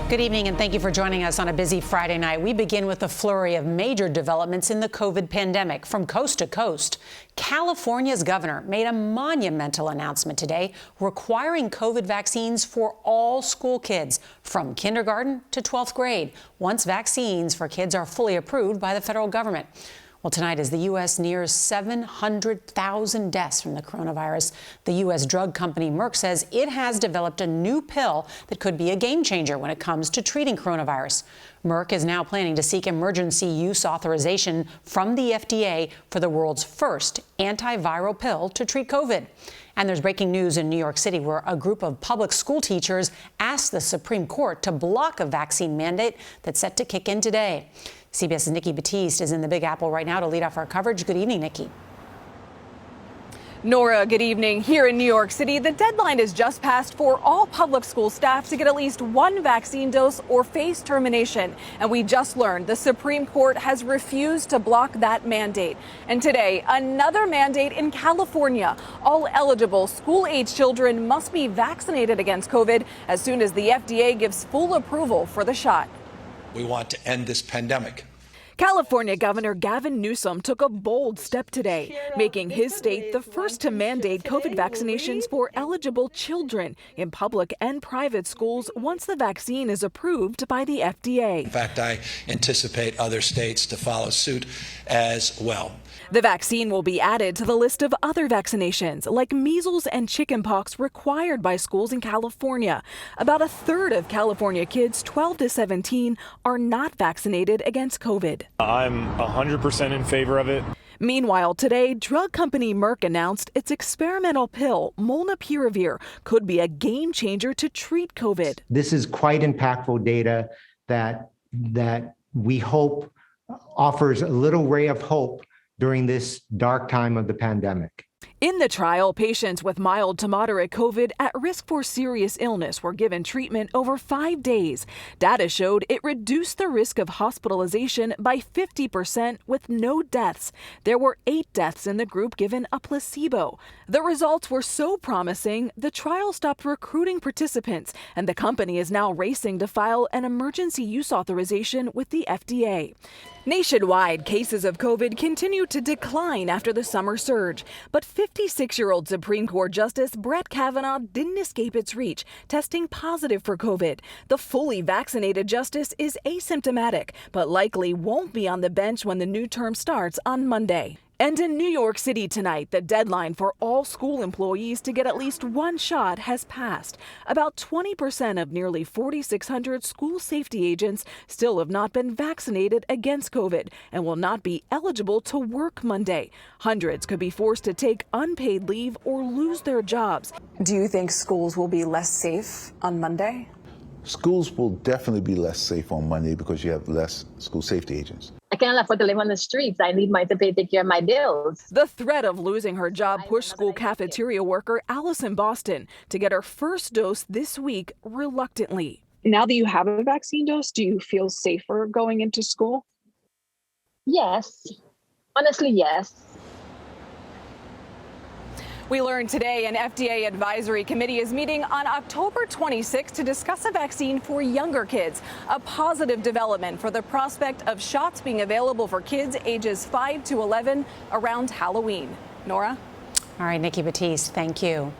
Good evening, and thank you for joining us on a busy Friday night. We begin with a flurry of major developments in the COVID pandemic from coast to coast. California's governor made a monumental announcement today requiring COVID vaccines for all school kids from kindergarten to 12th grade once vaccines for kids are fully approved by the federal government. Well, tonight, as the U.S. nears 700,000 deaths from the coronavirus, the U.S. drug company Merck says it has developed a new pill that could be a game changer when it comes to treating coronavirus. Merck is now planning to seek emergency use authorization from the FDA for the world's first antiviral pill to treat COVID. And there's breaking news in New York City, where a group of public school teachers asked the Supreme Court to block a vaccine mandate that's set to kick in today. CBS's Nikki Battiste is in the Big Apple right now to lead off our coverage. Good evening, Nikki. Nora, good evening. Here in New York City, the deadline is just passed for all public school staff to get at least one vaccine dose or face termination. And we just learned the Supreme Court has refused to block that mandate. And today, another mandate in California. All eligible school-age children must be vaccinated against COVID as soon as the FDA gives full approval for the shot. We want to end this pandemic. California Governor Gavin Newsom took a bold step today, making his state the first to mandate COVID vaccinations for eligible children in public and private schools once the vaccine is approved by the FDA. In fact, I anticipate other states to follow suit as well. The vaccine will be added to the list of other vaccinations, like measles and chickenpox, required by schools in California. About a third of California kids 12 to 17 are not vaccinated against COVID. I'm 100% in favor of it. Meanwhile, today, drug company Merck announced its experimental pill, molnupiravir, could be a game changer to treat COVID. This is quite impactful data that we hope offers a little ray of hope during this dark time of the pandemic. In the trial, patients with mild to moderate COVID at risk for serious illness were given treatment over 5 days. Data showed it reduced the risk of hospitalization by 50% with no deaths. There were 8 deaths in the group given a placebo. The results were so promising, the trial stopped recruiting participants, and the company is now racing to file an emergency use authorization with the FDA. Nationwide, cases of COVID continue to decline after the summer surge, but 56-year-old Supreme Court Justice Brett Kavanaugh didn't escape its reach, testing positive for COVID. The fully vaccinated justice is asymptomatic, but likely won't be on the bench when the new term starts on Monday. And in New York City tonight, the deadline for all school employees to get at least one shot has passed. About 20% of nearly 4,600 school safety agents still have not been vaccinated against COVID and will not be eligible to work Monday. Hundreds could be forced to take unpaid leave or lose their jobs. Do you think schools will be less safe on Monday? Schools will definitely be less safe on Monday because you have less school safety agents. I can't afford to live on the streets. I need money to take care of my bills. The threat of losing her job pushed school cafeteria worker Allison Boston to get her first dose this week reluctantly. Now that you have a vaccine dose, do you feel safer going into school? Yes. Honestly, yes. We learned today an FDA advisory committee is meeting on October 26 to discuss a vaccine for younger kids, a positive development for the prospect of shots being available for kids ages 5 to 11 around Halloween. Nora? All right, Nikki Battiste, thank you.